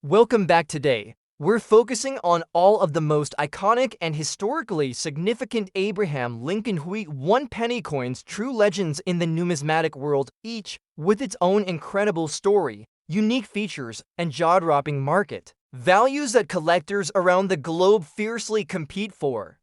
Welcome back. Today. We're focusing on all of the most iconic and historically significant Abraham Lincoln Wheat 1 penny coins, true legends in the numismatic world, each with its own incredible story, unique features, and jaw-dropping market values that collectors around the globe fiercely compete for.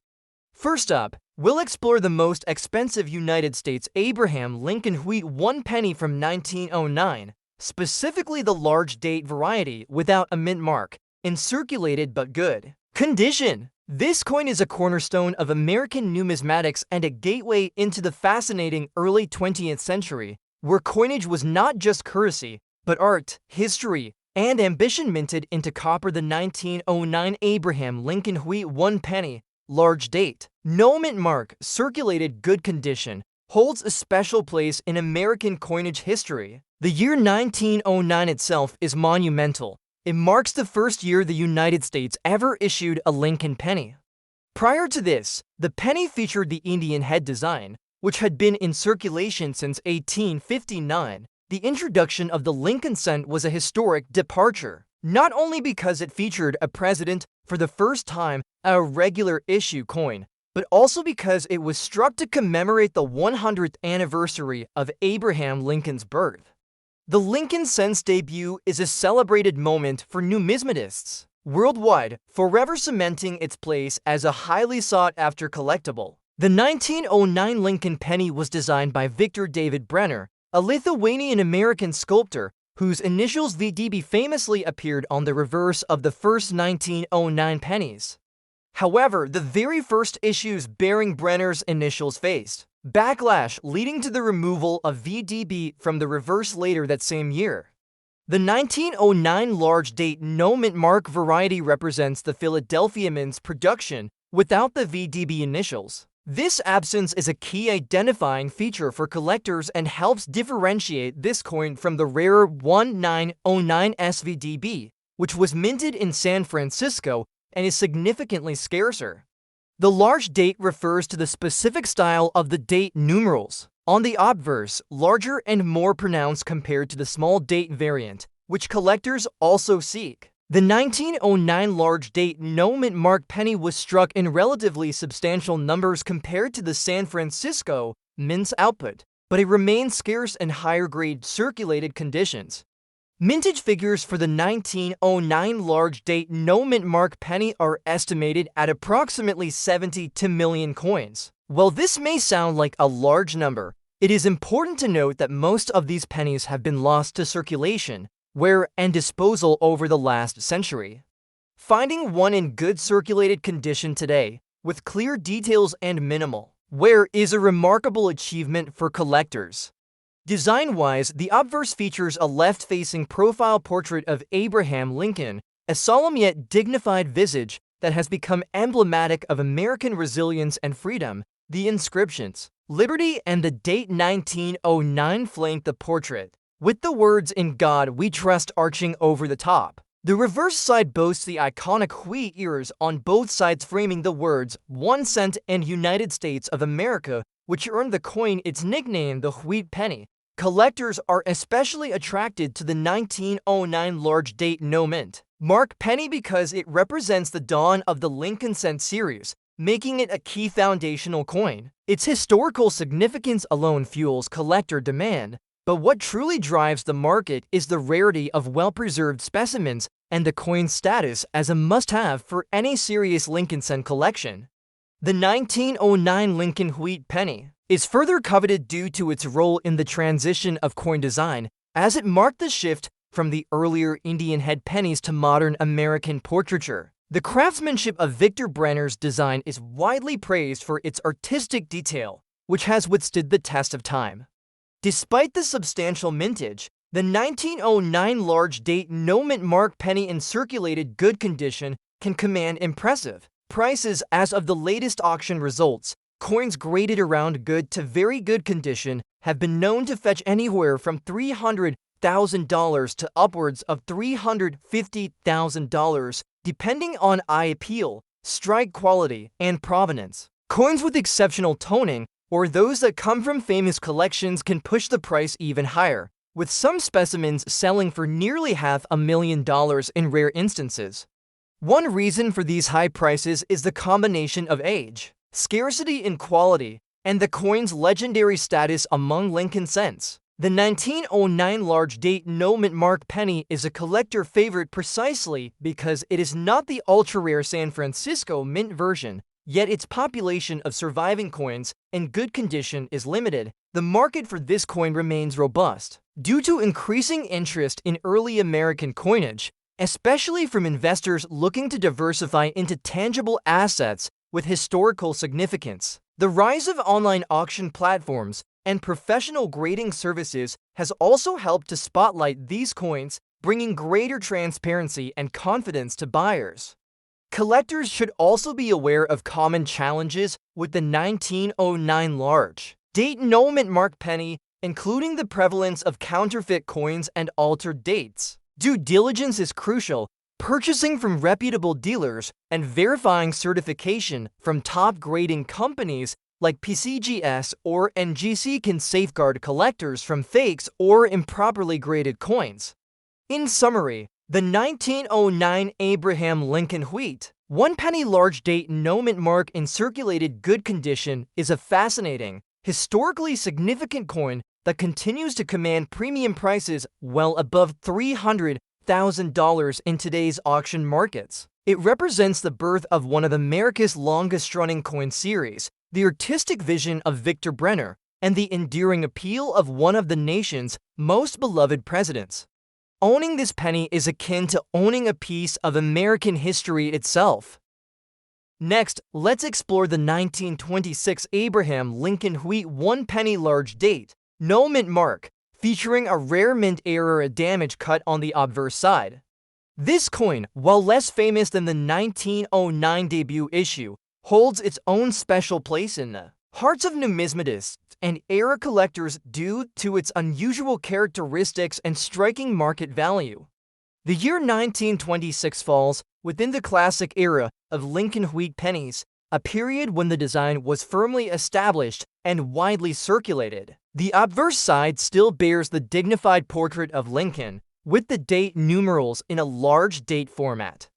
First up, we'll explore the most expensive United States Abraham Lincoln Wheat 1 penny from 1909. Specifically the large date variety without a mint mark, in circulated but good condition. This coin is a cornerstone of American numismatics and a gateway into the fascinating early 20th century, where coinage was not just currency, but art, history, and ambition. Minted into copper, the 1909 Abraham Lincoln Wheat 1 penny, large date, no mint mark, circulated good condition, holds a special place in American coinage history. The year 1909 itself is monumental. It marks the first year the United States ever issued a Lincoln penny. Prior to this, the penny featured the Indian head design, which had been in circulation since 1859. The introduction of the Lincoln cent was a historic departure, not only because it featured a president for the first time as a regular issue coin, but also because it was struck to commemorate the 100th anniversary of Abraham Lincoln's birth. The Lincoln cent's debut is a celebrated moment for numismatists worldwide, forever cementing its place as a highly sought-after collectible. The 1909 Lincoln penny was designed by Victor David Brenner, a Lithuanian-American sculptor whose initials VDB famously appeared on the reverse of the first 1909 pennies. However, the very first issues bearing Brenner's initials faced backlash, leading to the removal of VDB from the reverse later that same year. The 1909 large date no mint mark variety represents the Philadelphia Mint's production without the VDB initials. This absence is a key identifying feature for collectors and helps differentiate this coin from the rarer 1909 SVDB, which was minted in San Francisco and is significantly scarcer. The large date refers to the specific style of the date numerals on the obverse, larger and more pronounced compared to the small date variant, which collectors also seek. The 1909 large date no mint mark penny was struck in relatively substantial numbers compared to the San Francisco Mint's output, but it remains scarce in higher-grade circulated conditions. Mintage figures for the 1909 large date no mint mark penny are estimated at approximately 72 million coins. While this may sound like a large number, it is important to note that most of these pennies have been lost to circulation, wear, and disposal over the last century. Finding one in good circulated condition today, with clear details and minimal wear, is a remarkable achievement for collectors. Design-wise, the obverse features a left-facing profile portrait of Abraham Lincoln, a solemn yet dignified visage that has become emblematic of American resilience and freedom. The inscriptions, Liberty and the date 1909 flank the portrait, with the words "In God We Trust" arching over the top. The reverse side boasts the iconic wheat ears on both sides, framing the words 1 cent and United States of America, which earned the coin its nickname, the Wheat Penny. Collectors are especially attracted to the 1909 large date no mint mark penny because it represents the dawn of the Lincoln cent series, making it a key foundational coin. Its historical significance alone fuels collector demand, but what truly drives the market is the rarity of well-preserved specimens and the coin's status as a must-have for any serious Lincoln cent collection. The 1909 Lincoln Wheat penny is further coveted due to its role in the transition of coin design, as it marked the shift from the earlier Indian head pennies to modern American portraiture. The craftsmanship of Victor Brenner's design is widely praised for its artistic detail, which has withstood the test of time. Despite the substantial mintage, the 1909 large date no mint mark penny in circulated good condition can command impressive prices as of the latest auction results. Coins graded around good to very good condition have been known to fetch anywhere from $300,000 to upwards of $350,000, depending on eye appeal, strike quality, and provenance. Coins with exceptional toning, or those that come from famous collections, can push the price even higher, with some specimens selling for nearly $500,000 in rare instances. One reason for these high prices is the combination of age, scarcity in quality, and the coin's legendary status among Lincoln cents. The 1909 large date no mint mark penny is a collector favorite precisely because it is not the ultra-rare San Francisco mint version, yet its population of surviving coins in good condition is limited. The market for this coin remains robust. Due to increasing interest in early American coinage, especially from investors looking to diversify into tangible assets with historical significance. The rise of online auction platforms and professional grading services has also helped to spotlight these coins, bringing greater transparency and confidence to buyers. Collectors should also be aware of common challenges with the 1909 large date no mint mark penny, including the prevalence of counterfeit coins and altered dates. Due diligence is crucial. Purchasing from reputable dealers and verifying certification from top grading companies like PCGS or NGC can safeguard collectors from fakes or improperly graded coins. In summary, the 1909 Abraham Lincoln Wheat 1 penny large date no mint mark in circulated good condition is a fascinating, historically significant coin that continues to command premium prices well above $300,000 in today's auction markets. It represents the birth of one of America's longest-running coin series, the artistic vision of Victor Brenner, and the enduring appeal of one of the nation's most beloved presidents. Owning this penny is akin to owning a piece of American history itself. Next, let's explore the 1926 Abraham Lincoln Wheat 1 penny large date no mint mark, featuring a rare mint error damage cut on the obverse side. This coin, while less famous than the 1909 debut issue, holds its own special place in the hearts of numismatists and era collectors due to its unusual characteristics and striking market value. The year 1926 falls within the classic era of Lincoln Wheat pennies, a period when the design was firmly established and widely circulated. The obverse side still bears the dignified portrait of Lincoln, with the date numerals in a large date format.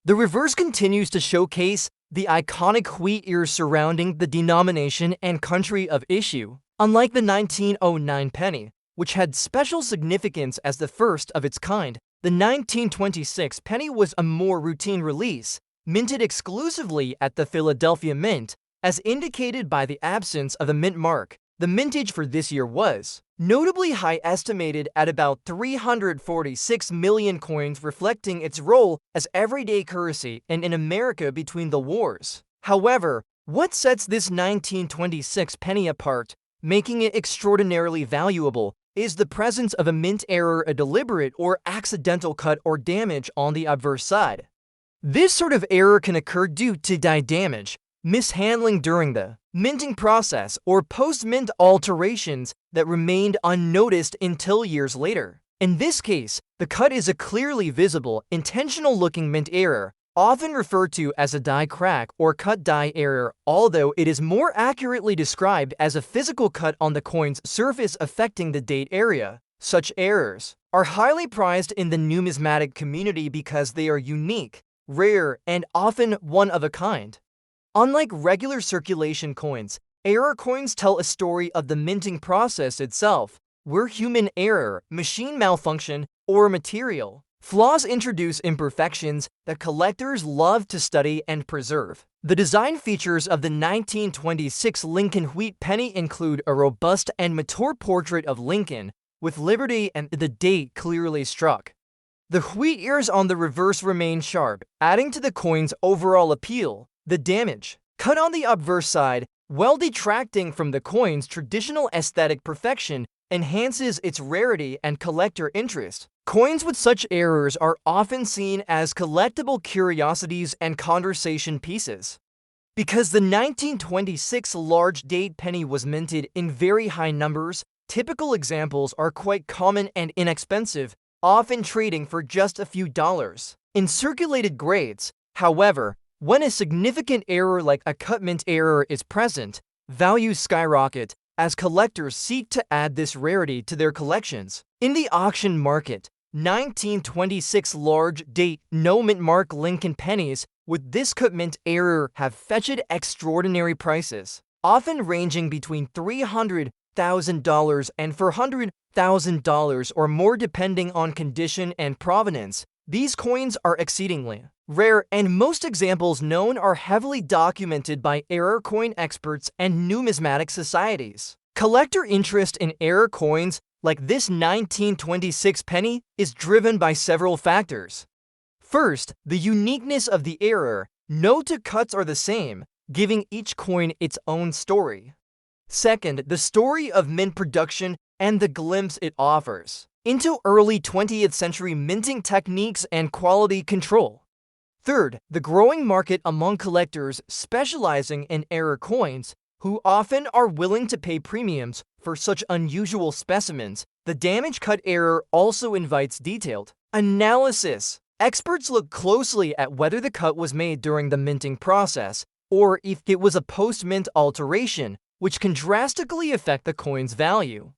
The reverse continues to showcase the iconic wheat ears surrounding the denomination and country of issue. Unlike the 1909 penny, which had special significance as the first of its kind, the 1926 penny was a more routine release, minted exclusively at the Philadelphia Mint, as indicated by the absence of a mint mark. The mintage for this year was notably high, estimated at about 346 million coins, reflecting its role as everyday currency and in America between the wars. However, what sets this 1926 penny apart, making it extraordinarily valuable, is the presence of a mint error, a deliberate or accidental cut or damage on the obverse side. This sort of error can occur due to die damage, mishandling during the minting process, or post-mint alterations that remained unnoticed until years later. In this case, the cut is a clearly visible, intentional-looking mint error, often referred to as a die crack or cut die error, although it is more accurately described as a physical cut on the coin's surface affecting the date area. Such errors are highly prized in the numismatic community because they are unique, rare, and often one of a kind. Unlike regular circulation coins, error coins tell a story of the minting process itself, where human error, machine malfunction, or material flaws introduce imperfections that collectors love to study and preserve. The design features of the 1926 Lincoln Wheat penny include a robust and mature portrait of Lincoln, with liberty and the date clearly struck. The wheat ears on the reverse remain sharp, adding to the coin's overall appeal. The damage cut on the obverse side, while detracting from the coin's traditional aesthetic perfection, enhances its rarity and collector interest. Coins with such errors are often seen as collectible curiosities and conversation pieces. Because the 1926 large date penny was minted in very high numbers, typical examples are quite common and inexpensive, often trading for just a few dollars. In circulated grades, however, when a significant error like a cut mint error is present, values skyrocket, as collectors seek to add this rarity to their collections. In the auction market, 1926 large date no mint mark Lincoln pennies with this cut mint error have fetched extraordinary prices, often ranging between $300,000 and $400,000 or more depending on condition and provenance. These coins are exceedingly rare, and most examples known are heavily documented by error coin experts and numismatic societies. Collector interest in error coins like this 1926 penny is driven by several factors. First, the uniqueness of the error. No two cuts are the same, giving each coin its own story. Second, the story of mint production and the glimpse it offers into early 20th century minting techniques and quality control. Third, the growing market among collectors specializing in error coins, who often are willing to pay premiums for such unusual specimens. The damage cut error also invites detailed analysis. Experts look closely at whether the cut was made during the minting process or if it was a post-mint alteration, which can drastically affect the coin's value.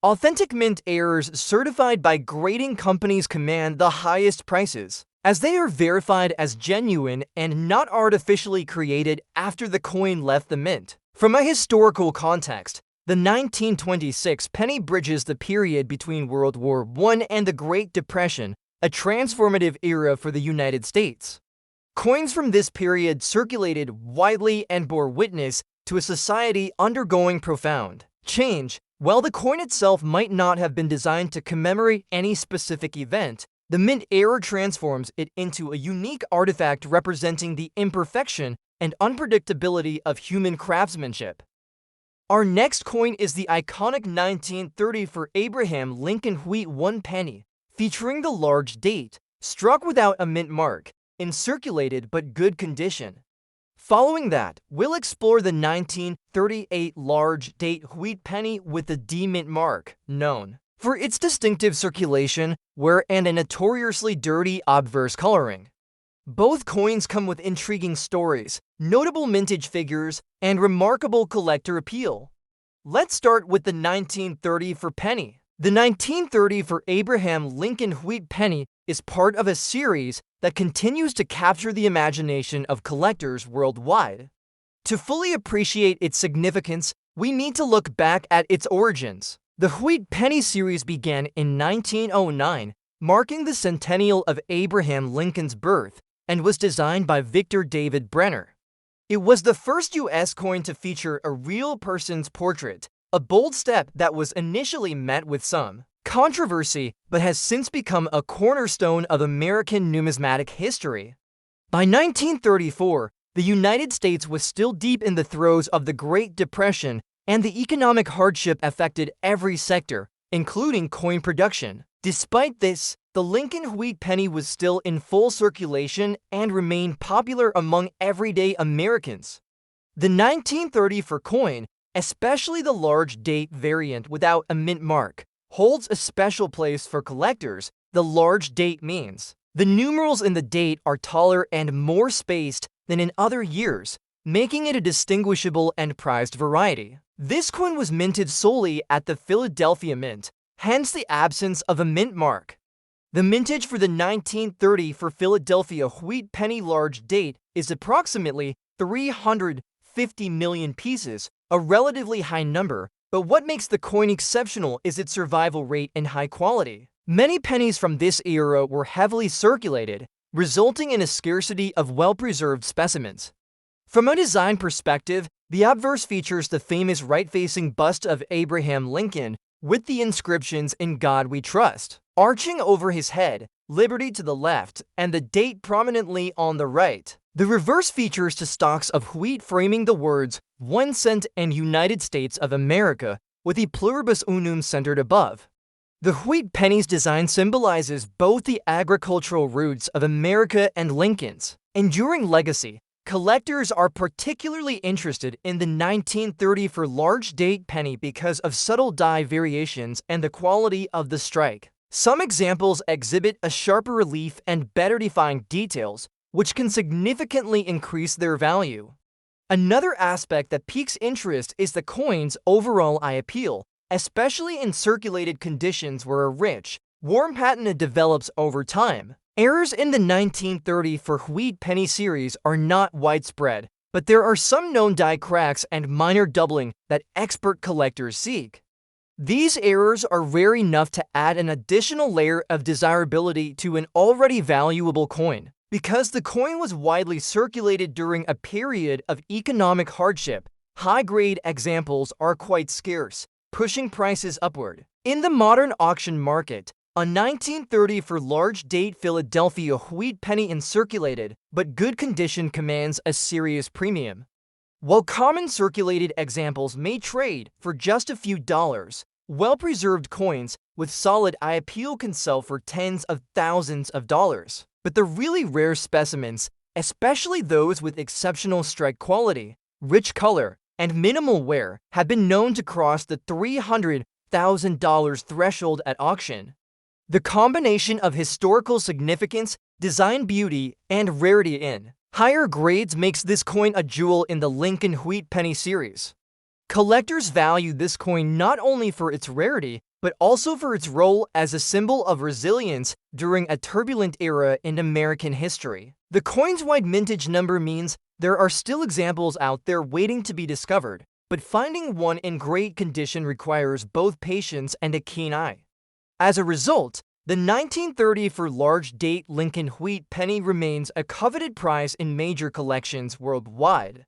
Authentic mint errors certified by grading companies command the highest prices, as they are verified as genuine and not artificially created after the coin left the mint. From a historical context, the 1926 penny bridges the period between World War I and the Great Depression, a transformative era for the United States. Coins from this period circulated widely and bore witness to a society undergoing profound change. While the coin itself might not have been designed to commemorate any specific event, the mint error transforms it into a unique artifact representing the imperfection and unpredictability of human craftsmanship. Our next coin is the iconic 1930 for Abraham Lincoln wheat 1 penny, featuring the large date, struck without a mint mark, in circulated but good condition. Following that, we'll explore the 1938 large date wheat penny with the D mint mark, known for its distinctive circulation, wear, and a notoriously dirty obverse coloring. Both coins come with intriguing stories, notable mintage figures, and remarkable collector appeal. Let's start with the 1930 for penny. The 1930 for Abraham Lincoln wheat penny is part of a series that continues to capture the imagination of collectors worldwide. To fully appreciate its significance, we need to look back at its origins. The wheat penny series began in 1909, marking the centennial of Abraham Lincoln's birth, and was designed by Victor David Brenner. It was the first U.S. coin to feature a real person's portrait, a bold step that was initially met with some controversy, but has since become a cornerstone of American numismatic history. By 1934, the United States was still deep in the throes of the Great Depression, and the economic hardship affected every sector, including coin production. Despite this, the Lincoln wheat penny was still in full circulation and remained popular among everyday Americans. The 1930 for coin, especially the large date variant without a mint mark, holds a special place for collectors. The large date means the numerals in the date are taller and more spaced than in other years, making it a distinguishable and prized variety. This coin was minted solely at the Philadelphia Mint, hence the absence of a mint mark. The mintage for the 1930 for Philadelphia wheat penny large date is approximately 350 million pieces, a relatively high number, but what makes the coin exceptional is its survival rate and high quality. Many pennies from this era were heavily circulated, resulting in a scarcity of well-preserved specimens. From a design perspective, the obverse features the famous right-facing bust of Abraham Lincoln with the inscriptions "In God We Trust" arching over his head, "Liberty" to the left, and the date prominently on the right. The reverse features two stalks of wheat framing the words 1 cent and United States of America, with the pluribus unum centered above. The wheat penny's design symbolizes both the agricultural roots of America and Lincoln's enduring legacy. Collectors are particularly interested in the 1930 for large date penny because of subtle die variations and the quality of the strike. Some examples exhibit a sharper relief and better defined details, which can significantly increase their value. Another aspect that piques interest is the coin's overall eye appeal, especially in circulated conditions where a rich, warm patina develops over time. Errors in the 1930 for wheat penny series are not widespread, but there are some known die cracks and minor doubling that expert collectors seek. These errors are rare enough to add an additional layer of desirability to an already valuable coin. Because the coin was widely circulated during a period of economic hardship, high-grade examples are quite scarce, pushing prices upward. In the modern auction market, a 1930 for large-date Philadelphia wheat penny in circulated but good condition commands a serious premium. While common circulated examples may trade for just a few dollars, well-preserved coins with solid eye appeal can sell for tens of thousands of dollars. But the really rare specimens, especially those with exceptional strike quality, rich color, and minimal wear, have been known to cross the $300,000 threshold at auction. The combination of historical significance, design beauty, and rarity in higher grades makes this coin a jewel in the Lincoln Wheat Penny series. Collectors value this coin not only for its rarity, but also for its role as a symbol of resilience during a turbulent era in American history. The coin's wide mintage number means there are still examples out there waiting to be discovered, but finding one in great condition requires both patience and a keen eye. As a result, the 1930 for large-date Lincoln Wheat Penny remains a coveted prize in major collections worldwide.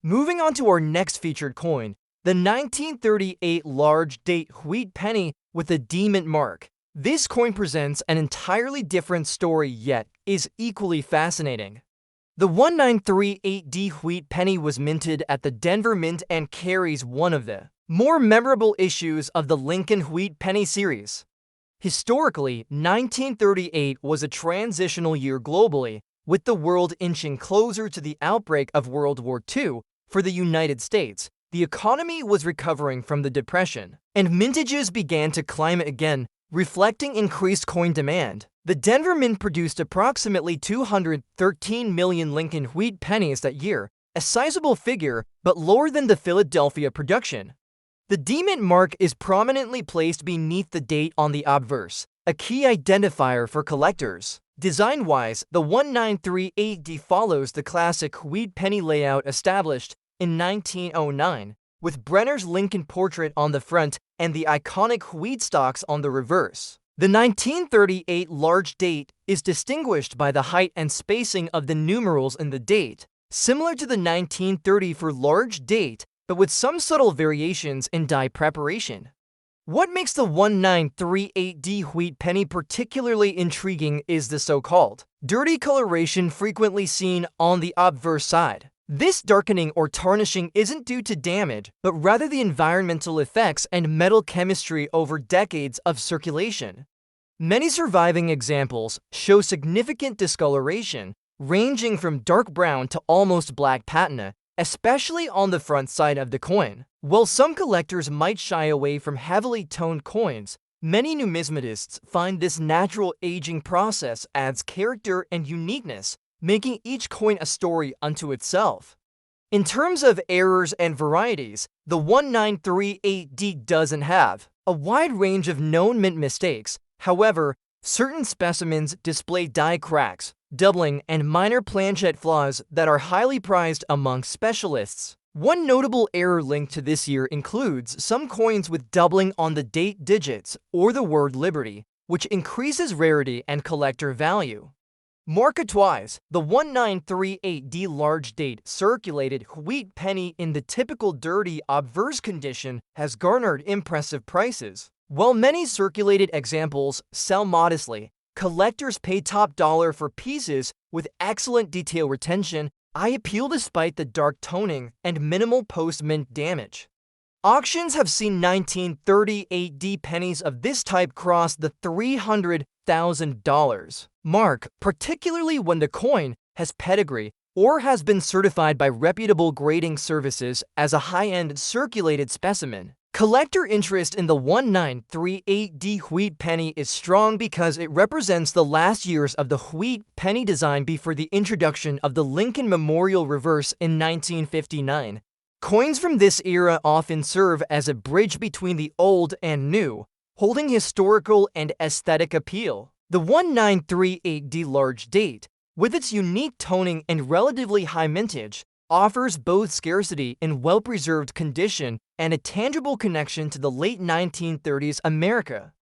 Moving on to our next featured coin, the 1938 large-date wheat penny with a D mint mark. This coin presents an entirely different story yet is equally fascinating. The 1938D wheat penny was minted at the Denver Mint and carries one of the more memorable issues of the Lincoln Wheat Penny series. Historically, 1938 was a transitional year globally, with the world inching closer to the outbreak of World War II. For the United States, the economy was recovering from the Depression, and mintages began to climb again, reflecting increased coin demand. The Denver Mint produced approximately 213 million Lincoln Wheat pennies that year, a sizable figure, but lower than the Philadelphia production. The D mint mark is prominently placed beneath the date on the obverse, a key identifier for collectors. Design-wise, the 1938D follows the classic wheat penny layout established in 1909, with Brenner's Lincoln portrait on the front and the iconic wheat stalks on the reverse. The 1938 large date is distinguished by the height and spacing of the numerals in the date, similar to the 1930 for large date, but with some subtle variations in die preparation. What makes the 1938D wheat penny particularly intriguing is the so-called dirty coloration frequently seen on the obverse side. This darkening or tarnishing isn't due to damage, but rather the environmental effects and metal chemistry over decades of circulation. Many surviving examples show significant discoloration, ranging from dark brown to almost black patina, especially on the front side of the coin. While some collectors might shy away from heavily toned coins, many numismatists find this natural aging process adds character and uniqueness, making each coin a story unto itself. In terms of errors and varieties, the 1938D doesn't have a wide range of known mint mistakes. However, certain specimens display die cracks, doubling, and minor planchet flaws that are highly prized among specialists. One notable error linked to this year includes some coins with doubling on the date digits or the word Liberty, which increases rarity and collector value. Market-wise, the 1938D large date circulated wheat penny in the typical dirty obverse condition has garnered impressive prices. While many circulated examples sell modestly, collectors pay top dollar for pieces with excellent detail retention, eye appeal despite the dark toning, and minimal post-mint damage. Auctions have seen 1938D pennies of this type cross the $300,000 mark, particularly when the coin has pedigree or has been certified by reputable grading services as a high-end circulated specimen. Collector interest in the 1938D wheat penny is strong because it represents the last years of the wheat penny design before the introduction of the Lincoln Memorial Reverse in 1959. Coins from this era often serve as a bridge between the old and new, holding historical and aesthetic appeal. The 1938D large date, with its unique toning and relatively high mintage, offers both scarcity in well-preserved condition and a tangible connection to the late 1930s America.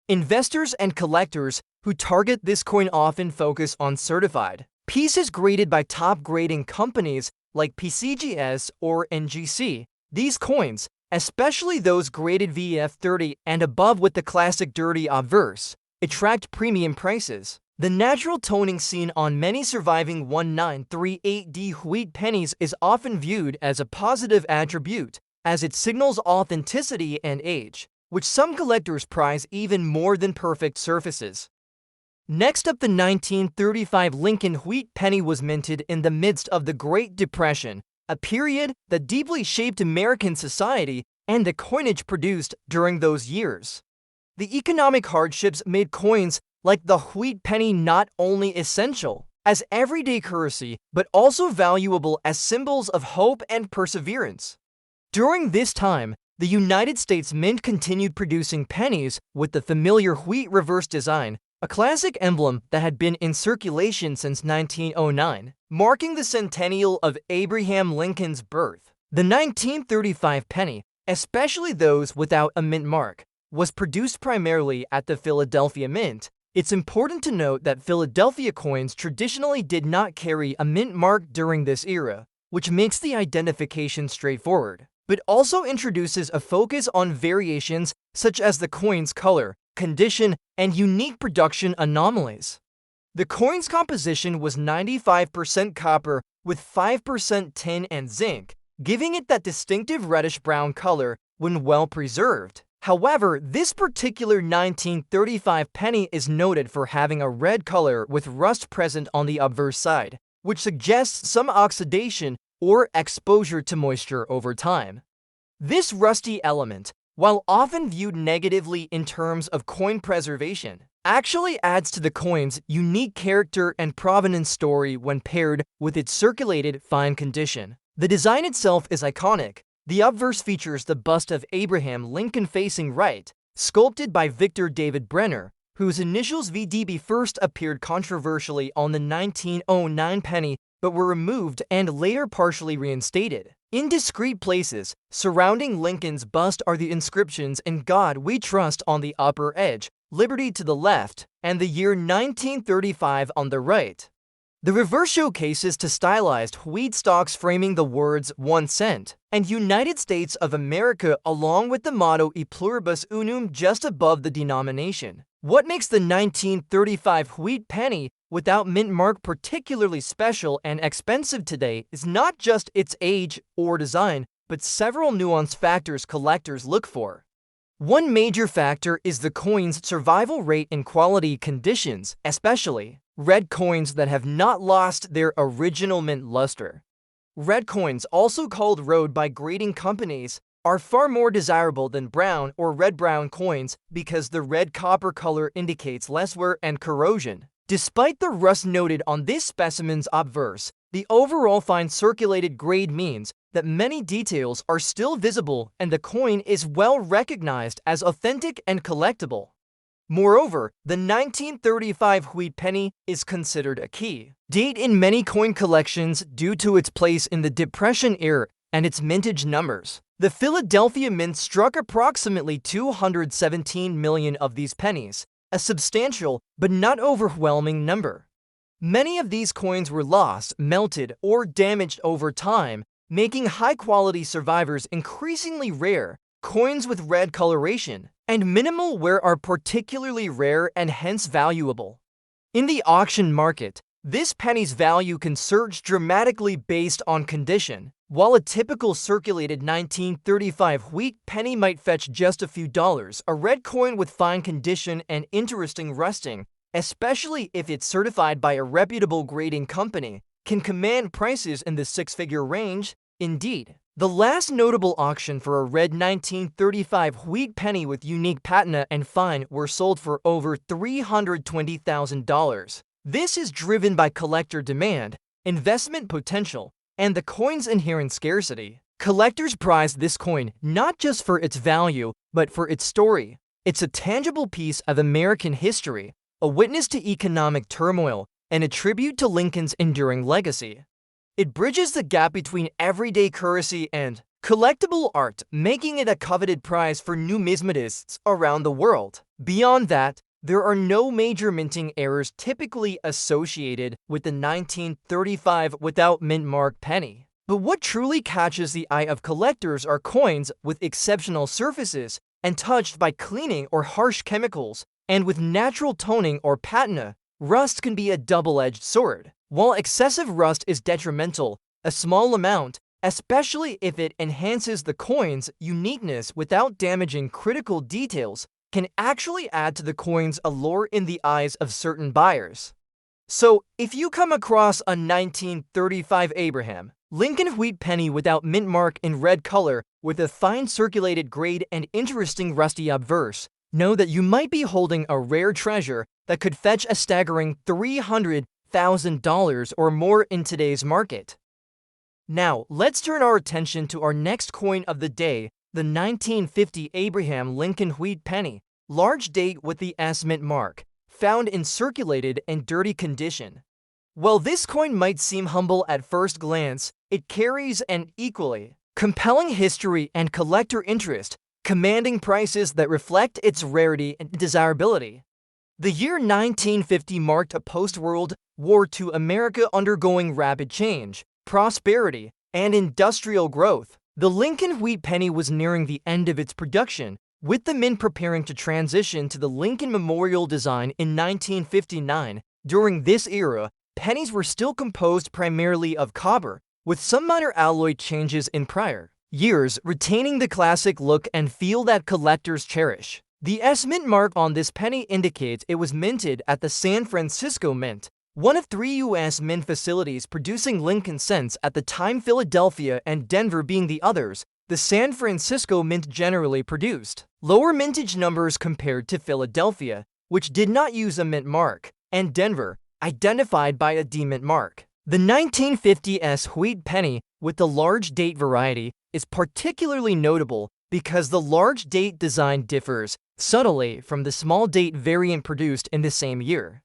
Investors and collectors who target this coin often focus on certified pieces graded by top grading companies like PCGS or NGC. These coins, especially those graded VF30 and above with the classic dirty obverse, attract premium prices. The natural toning seen on many surviving 1938D wheat pennies is often viewed as a positive attribute, as it signals authenticity and age, which some collectors prize even more than perfect surfaces. Next up, the 1935 Lincoln wheat penny was minted in the midst of the Great Depression, a period that deeply shaped American society and the coinage produced during those years. The economic hardships made coins like the wheat penny not only essential as everyday currency, but also valuable as symbols of hope and perseverance. During this time, the United States Mint continued producing pennies with the familiar wheat reverse design, a classic emblem that had been in circulation since 1909, marking the centennial of Abraham Lincoln's birth. The 1935 penny, especially those without a mint mark, was produced primarily at the Philadelphia Mint. It's important to note that Philadelphia coins traditionally did not carry a mint mark during this era, which makes the identification straightforward, but also introduces a focus on variations such as the coin's color, condition, and unique production anomalies. The coin's composition was 95% copper with 5% tin and zinc, giving it that distinctive reddish-brown color when well preserved. However, this particular 1935 penny is noted for having a red color with rust present on the obverse side, which suggests some oxidation or exposure to moisture over time. This rusty element, while often viewed negatively in terms of coin preservation, actually adds to the coin's unique character and provenance story when paired with its circulated fine condition. The design itself is iconic. The obverse features the bust of Abraham Lincoln facing right, sculpted by Victor David Brenner, whose initials VDB first appeared controversially on the 1909 penny but were removed and later partially reinstated. In discrete places surrounding Lincoln's bust are the inscriptions "In God We Trust" on the upper edge, "Liberty" to the left, and the year 1935 on the right. The reverse showcases to stylized wheat stalks framing the words "1 cent" and United States of America along with the motto "E pluribus unum" just above the denomination. What makes the 1935 wheat penny without mint mark particularly special and expensive today is not just its age or design, but several nuanced factors collectors look for. One major factor is the coin's survival rate in quality conditions, especially red coins that have not lost their original mint luster. Red coins, also called road by grading companies, are far more desirable than brown or red-brown coins because the red copper color indicates less wear and corrosion. Despite the rust noted on this specimen's obverse, the overall fine circulated grade means that many details are still visible and the coin is well recognized as authentic and collectible. Moreover, the 1935 wheat penny is considered a key date in many coin collections due to its place in the Depression era and its mintage numbers. The Philadelphia Mint struck approximately 217 million of these pennies, a substantial but not overwhelming number. Many of these coins were lost, melted, or damaged over time, making high-quality survivors increasingly rare. Coins with red coloration and minimal wear are particularly rare and hence valuable. In the auction market, this penny's value can surge dramatically based on condition. While a typical circulated 1935 wheat penny might fetch just a few dollars, a red coin with fine condition and interesting rusting, especially if it's certified by a reputable grading company, can command prices in the six-figure range. Indeed, The last notable auction for a red 1935 wheat penny with unique patina and fine were sold for over $320,000. This is driven by collector demand, investment potential, and the coin's inherent scarcity. Collectors prize this coin not just for its value, but for its story. It's a tangible piece of American history, a witness to economic turmoil, and a tribute to Lincoln's enduring legacy. It bridges the gap between everyday currency and collectible art, making it a coveted prize for numismatists around the world. Beyond that, there are no major minting errors typically associated with the 1935 without mint mark penny. But what truly catches the eye of collectors are coins with exceptional surfaces, untouched by cleaning or harsh chemicals, and with natural toning or patina. Rust can be a double-edged sword. While excessive rust is detrimental, a small amount, especially if it enhances the coin's uniqueness without damaging critical details, can actually add to the coin's allure in the eyes of certain buyers. So, if you come across a 1935 Abraham Lincoln wheat penny without mint mark in red color with a fine circulated grade and interesting rusty obverse, know that you might be holding a rare treasure that could fetch a staggering $300,000 or more in today's market. Now, let's turn our attention to our next coin of the day, the 1950 Abraham Lincoln wheat penny, large date with the S mint mark, found in circulated and dirty condition. While this coin might seem humble at first glance, it carries an equally compelling history and collector interest, commanding prices that reflect its rarity and desirability. The year 1950 marked a post-World War II America undergoing rapid change, prosperity, and industrial growth. The Lincoln wheat penny was nearing the end of its production, with the mint preparing to transition to the Lincoln Memorial design in 1959. During this era, pennies were still composed primarily of copper, with some minor alloy changes in prior years, retaining the classic look and feel that collectors cherish. The S mint mark on this penny indicates it was minted at the San Francisco Mint, one of 3 U.S. mint facilities producing Lincoln cents at the time, Philadelphia and Denver being the others. The San Francisco Mint generally produced lower mintage numbers compared to Philadelphia, which did not use a mint mark, and Denver, identified by a D mint mark. The 1950s wheat penny with the large date variety is particularly notable because the large date design differs subtly from the small date variant produced in the same year.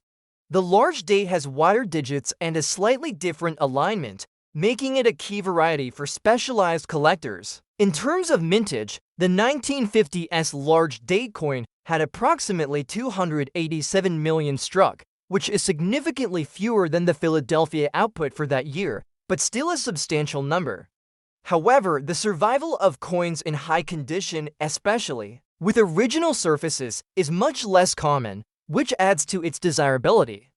The large date has wider digits and a slightly different alignment, making it a key variety for specialized collectors. In terms of mintage, the 1950s large date coin had approximately 287 million struck, which is significantly fewer than the Philadelphia output for that year, but still a substantial number. However, the survival of coins in high condition, especially with original surfaces, is much less common, which adds to its desirability.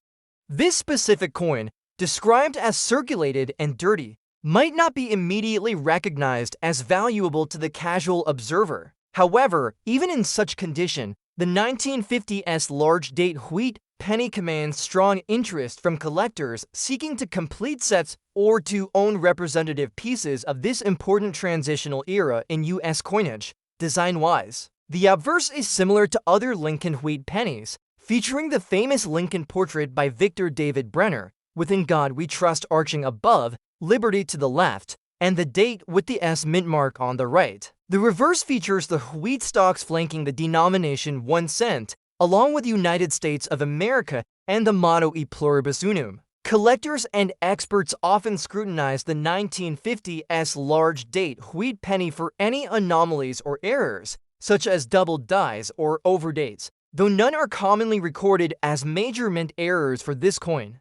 This specific coin, described as circulated and dirty, might not be immediately recognized as valuable to the casual observer. However, even in such condition, the 1950s large date wheat penny commands strong interest from collectors seeking to complete sets or to own representative pieces of this important transitional era in U.S. coinage. Design-wise, the obverse is similar to other Lincoln wheat pennies, featuring the famous Lincoln portrait by Victor David Brenner, with "In God We Trust" arching above, Liberty to the left, and the date with the S mint mark on the right. The reverse features the wheat stalks flanking the denomination 1 cent, along with United States of America and the motto E pluribus unum. Collectors and experts often scrutinize the 1950s large date wheat penny for any anomalies or errors, such as double dies or overdates, though none are commonly recorded as major mint errors for this coin.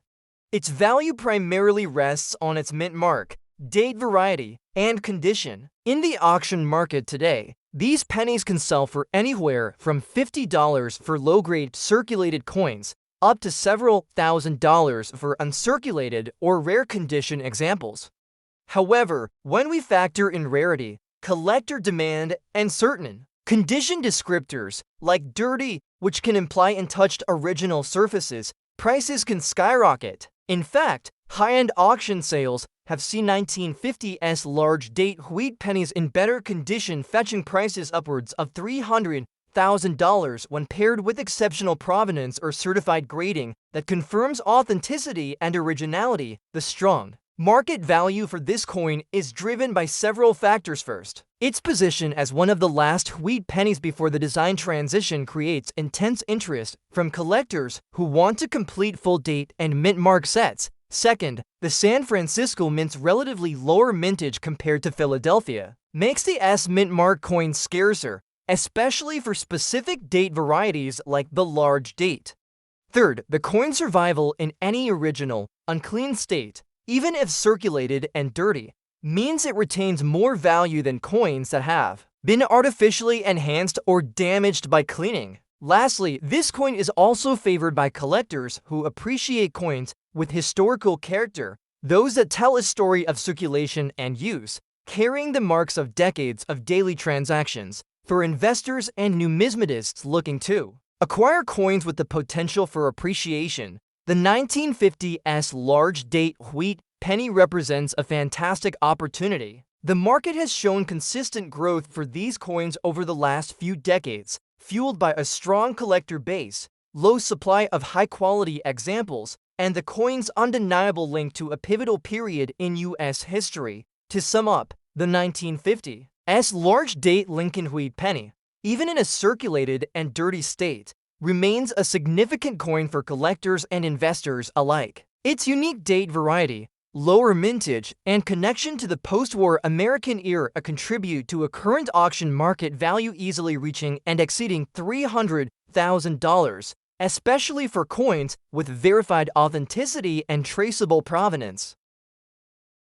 Its value primarily rests on its mint mark, date variety, and condition. In the auction market today, these pennies can sell for anywhere from $50 for low-grade circulated coins up to several $1,000s for uncirculated or rare condition examples. However, when we factor in rarity, collector demand, and certain condition descriptors like dirty, which can imply untouched original surfaces, prices can skyrocket. In fact, high-end auction sales have seen 1950s large date wheat pennies in better condition fetching prices upwards of $300,000 when paired with exceptional provenance or certified grading that confirms authenticity and originality. The strong market value for this coin is driven by several factors. First, its position as one of the last wheat pennies before the design transition creates intense interest from collectors who want to complete full date and mint mark sets. Second, the San Francisco Mint's relatively lower mintage compared to Philadelphia makes the S mint mark coin scarcer, especially for specific date varieties like the large date. Third, the coin's survival in any original, unclean state, even if circulated and dirty, means it retains more value than coins that have been artificially enhanced or damaged by cleaning. Lastly, this coin is also favored by collectors who appreciate coins with historical character, those that tell a story of circulation and use, carrying the marks of decades of daily transactions. For investors and numismatists looking to acquire coins with the potential for appreciation, the 1950s large date wheat penny represents a fantastic opportunity. The market has shown consistent growth for these coins over the last few decades, fueled by a strong collector base, low supply of high-quality examples, and the coin's undeniable link to a pivotal period in U.S. history. To sum up, the 1950s large date Lincoln wheat penny, even in a circulated and dirty state, remains a significant coin for collectors and investors alike. Its unique date variety, lower mintage, and connection to the post-war American era contribute to a current auction market value easily reaching and exceeding $300,000, especially for coins with verified authenticity and traceable provenance.